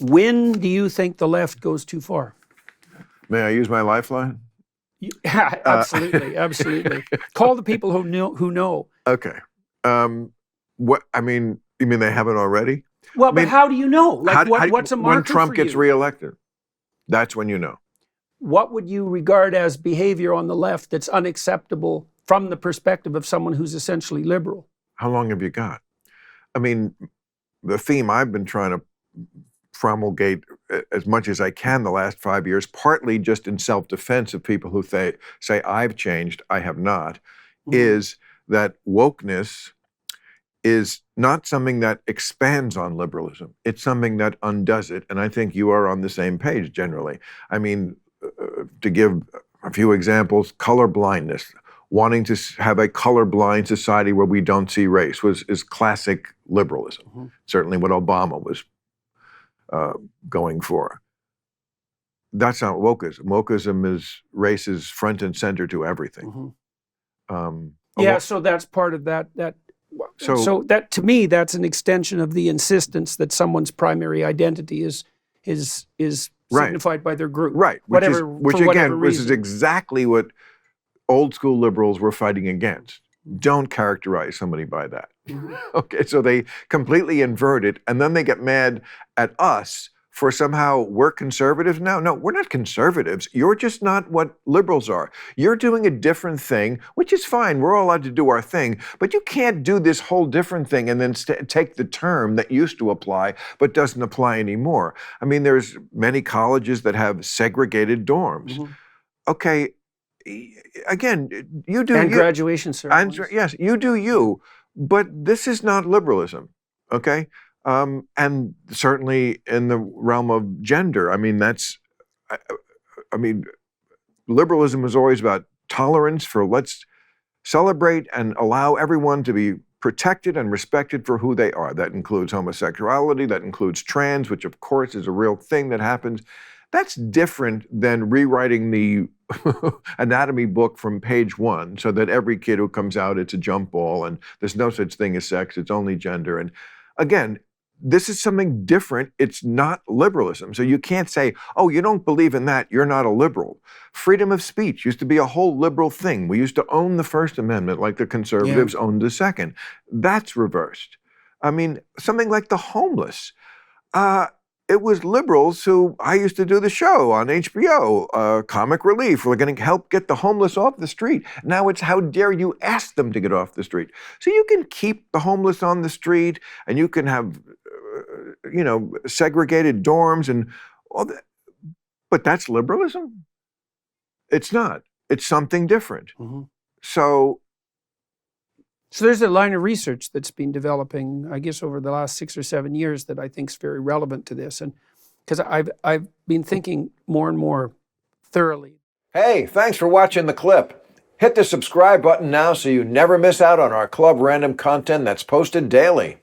When do you think the left goes too far? May I use my lifeline? Yeah, absolutely, absolutely. Call the people who know. Okay. What I mean, you mean they haven't already? Well, I mean, but how do you know? Like, what's a marker when Trump for gets you? reelected? That's when you know. What would you regard as behavior on the left that's unacceptable from the perspective of someone who's essentially liberal? How long have you got? I mean, the theme I've been trying to promulgate as much as I can the last 5 years, partly just in self-defense of people who say I've changed, I have not, is that wokeness is not something that expands on liberalism. It's something that undoes it. And I think you are on the same page generally. I mean, to give a few examples, color blindness. Wanting to have a colorblind society where we don't see race is classic liberalism. Certainly what Obama was going for. That's not wokeism. Wokeism is race is front and center to everything. So that's part of that. So that, to me, that's an extension of the insistence that someone's primary identity is signified by their group. Right. Which is exactly what old school liberals were fighting against. Don't characterize somebody by that. Okay, so they completely invert it, and then they get mad at us for somehow we're conservatives now. No, we're not conservatives. You're just not what liberals are. You're doing a different thing, which is fine. We're all allowed to do our thing, but you can't do this whole different thing and then take the term that used to apply but doesn't apply anymore. I mean, there's many colleges that have segregated dorms. Okay, again, you do and graduation ceremonies. Yes, you do you, but this is not liberalism, okay? And certainly in the realm of gender, I mean, liberalism is always about tolerance for let's celebrate and allow everyone to be protected and respected for who they are. That includes homosexuality, that includes trans, which of course is a real thing that happens. That's different than rewriting the anatomy book from page 1 so that every kid who comes out, it's a jump ball and there's no such thing as sex, it's only gender. And again, this is something different. It's not liberalism. So you can't say, oh, you don't believe in that, you're not a liberal. Freedom of speech used to be a whole liberal thing. We used to own the First Amendment like the conservatives owned the Second. That's reversed. I mean, something like the homeless. It was liberals who, I used to do the show on HBO, Comic Relief. We're going to help get the homeless off the street. Now it's how dare you ask them to get off the street. So you can keep the homeless on the street and you can have, segregated dorms and all that. But that's liberalism? It's not. It's something different. So there's a line of research that's been developing, I guess, over the last 6 or 7 years that I think is very relevant to this. And because I've been thinking more and more thoroughly. Hey, thanks for watching the clip. Hit the subscribe button now so you never miss out on our Club Random content that's posted daily.